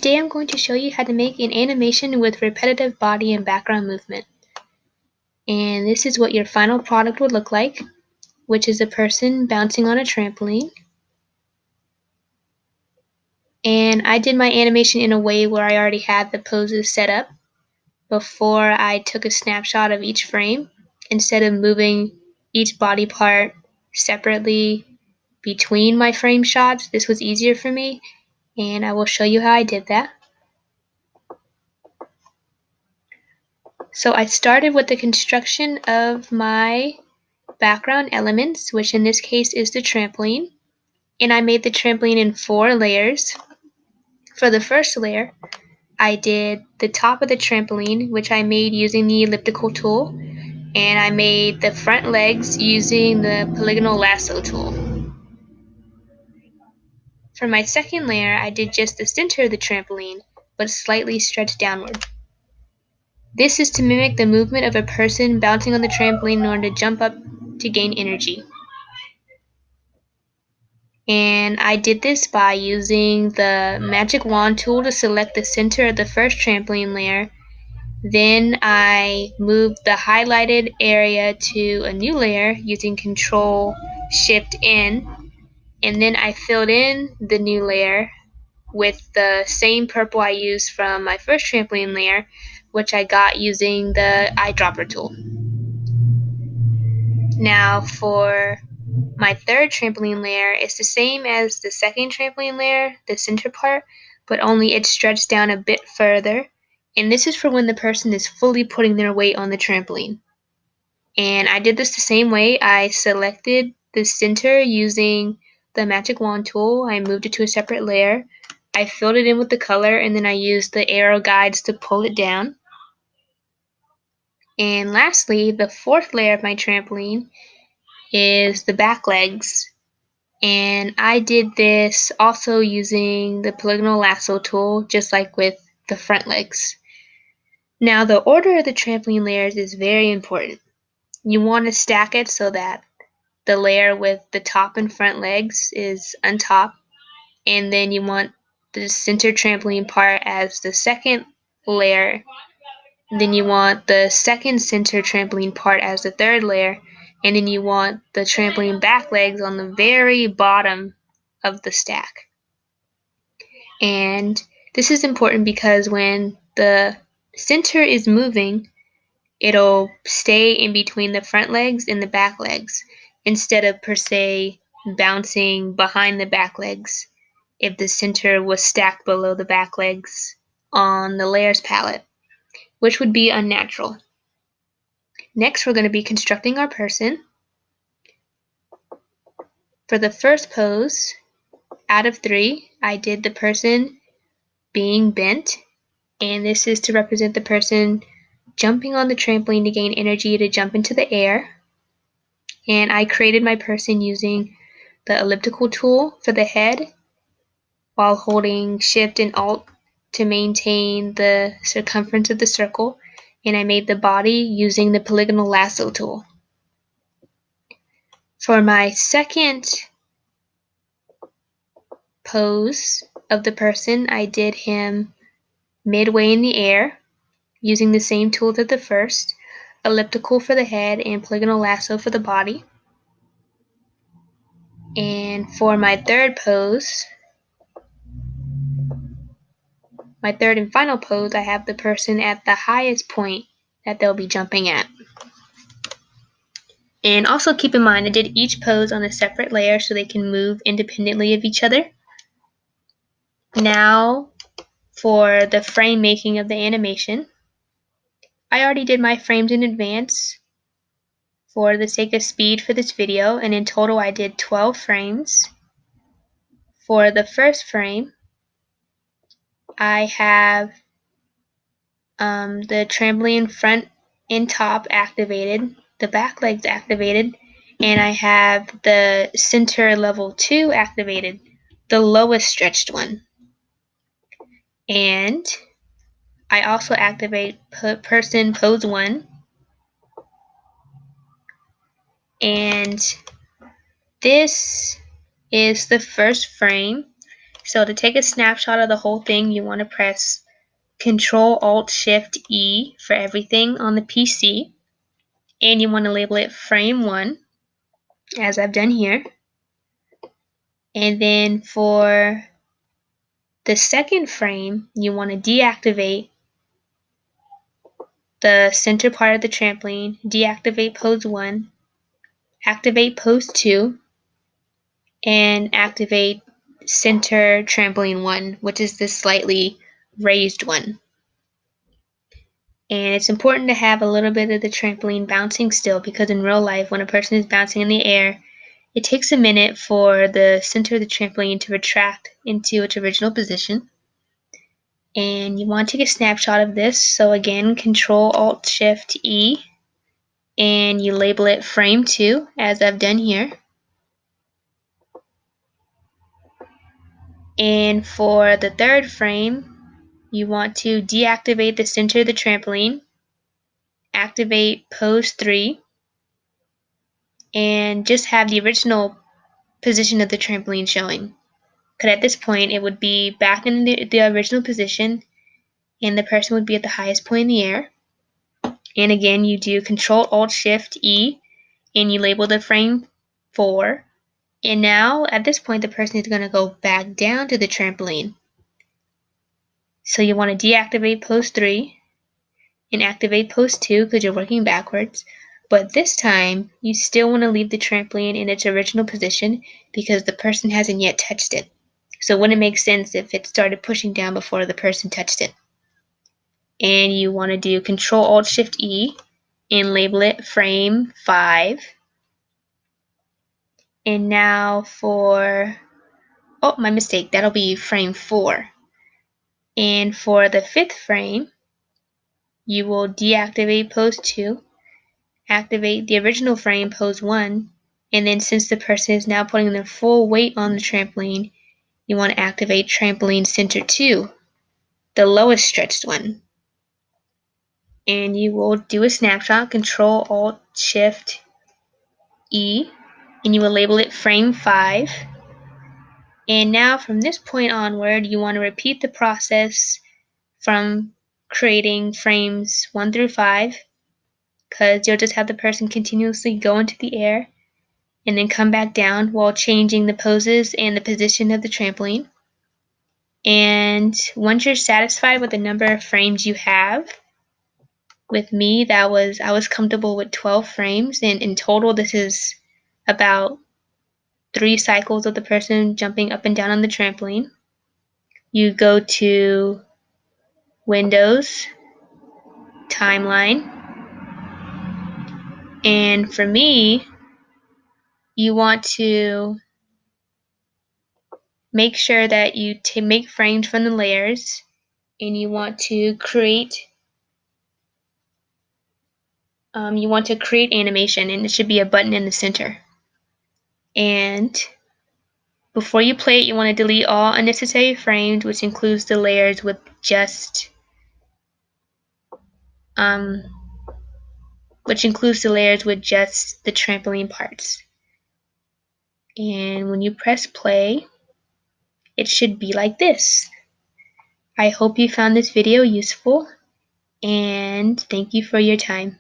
Today I'm going to show you how to make an animation with repetitive body and background movement. And this is what your final product would look like, which is a person bouncing on a trampoline. And I did my animation in a way where I already had the poses set up before I took a snapshot of each frame, instead of moving each body part separately between my frame shots. This was easier for me, and I will show you how I did that. So I started with the construction of my background elements, which in this case is the trampoline, and I made the trampoline in 4 layers. For the first layer, I did the top of the trampoline, which I made using the elliptical tool, and I made the front legs using the polygonal lasso tool. For my second layer, I did just the center of the trampoline, but slightly stretched downward. This is to mimic the movement of a person bouncing on the trampoline in order to jump up to gain energy. And I did this by using the magic wand tool to select the center of the first trampoline layer. Then I moved the highlighted area to a new layer using Control Shift N, and then I filled in the new layer with the same purple I used from my first trampoline layer, which I got using the eyedropper tool. Now for my third trampoline layer, it's the same as the second trampoline layer, the center part, but only it's stretched down a bit further. And this is for when the person is fully putting their weight on the trampoline. And I did this the same way. I selected the center using the magic wand tool. I moved it to a separate layer. I filled it in with the color, and then I used the arrow guides to pull it down. And lastly, the fourth layer of my trampoline is the back legs. And I did this also using the polygonal lasso tool, just like with the front legs. Now the order of the trampoline layers is very important. You want to stack it so that the layer with the top and front legs is on top, and then you want the center trampoline part as the second layer. Then you want the second center trampoline part as the third layer, and then you want the trampoline back legs on the very bottom of the stack. And this is important because when the center is moving, it'll stay in between the front legs and the back legs, instead of per se bouncing behind the back legs if the center was stacked below the back legs on the layers palette, which would be unnatural. Next, we're going to be constructing our person. For the first pose, out of 3, I did the person being bent, and this is to represent the person jumping on the trampoline to gain energy to jump into the air. And I created my person using the elliptical tool for the head while holding Shift and Alt to maintain the circumference of the circle, and I made the body using the polygonal lasso tool. For my second pose of the person, I did him midway in the air using the same tools as the first, elliptical for the head and polygonal lasso for the body. And for my third pose, my third and final pose, I have the person at the highest point that they'll be jumping at. And also keep in mind, I did each pose on a separate layer so they can move independently of each other. Now for the frame making of the animation. I already did my frames in advance for the sake of speed for this video, and in total I did 12 frames. For the first frame, I have the trampoline front and top activated, the back legs activated, and I have the center level 2 activated, the lowest stretched one. And I also activate person pose 1. And this is the first frame. So to take a snapshot of the whole thing, you want to press Control Alt Shift E for everything on the PC, and you want to label it frame 1, as I've done here. And then for the second frame, you want to deactivate the center part of the trampoline, deactivate pose 1, activate pose 2, and activate center trampoline 1, which is the slightly raised one. And it's important to have a little bit of the trampoline bouncing still, because in real life, when a person is bouncing in the air, it takes a minute for the center of the trampoline to retract into its original position. And you want to take a snapshot of this. So again, Control Alt Shift E, and you label it frame 2, as I've done here. And for the third frame, you want to deactivate the center of the trampoline, activate pose 3, and just have the original position of the trampoline showing. Because at this point, it would be back in the original position, and the person would be at the highest point in the air. And again, you do Control Alt Shift E, and you label the frame 4. And now, at this point, the person is going to go back down to the trampoline. So you want to deactivate pose 3 and activate pose 2 because you're working backwards. But this time, you still want to leave the trampoline in its original position because the person hasn't yet touched it. So it wouldn't make sense if it started pushing down before the person touched it. And you want to do Control Alt Shift E and label it frame 5. And now for, oh, my mistake, that'll be frame 4. And for the fifth frame, you will deactivate pose 2, activate the original frame pose 1, and then since the person is now putting their full weight on the trampoline, you want to activate trampoline center 2, the lowest stretched one. And you will do a snapshot, Control Alt Shift E, and you will label it frame 5. And now from this point onward, you want to repeat the process from creating frames 1 through 5, because you'll just have the person continuously go into the air and then come back down while changing the poses and the position of the trampoline. And once you're satisfied with the number of frames you have, with me, I was comfortable with 12 frames, and in total this is about 3 cycles of the person jumping up and down on the trampoline. You go to Windows, Timeline, and for me, you want to make sure that you make frames from the layers, and you want to create animation, and it should be a button in the center. And before you play it, you want to delete all unnecessary frames, which includes the layers with just the trampoline parts. And when you press play, it should be like this. I hope you found this video useful, and thank you for your time.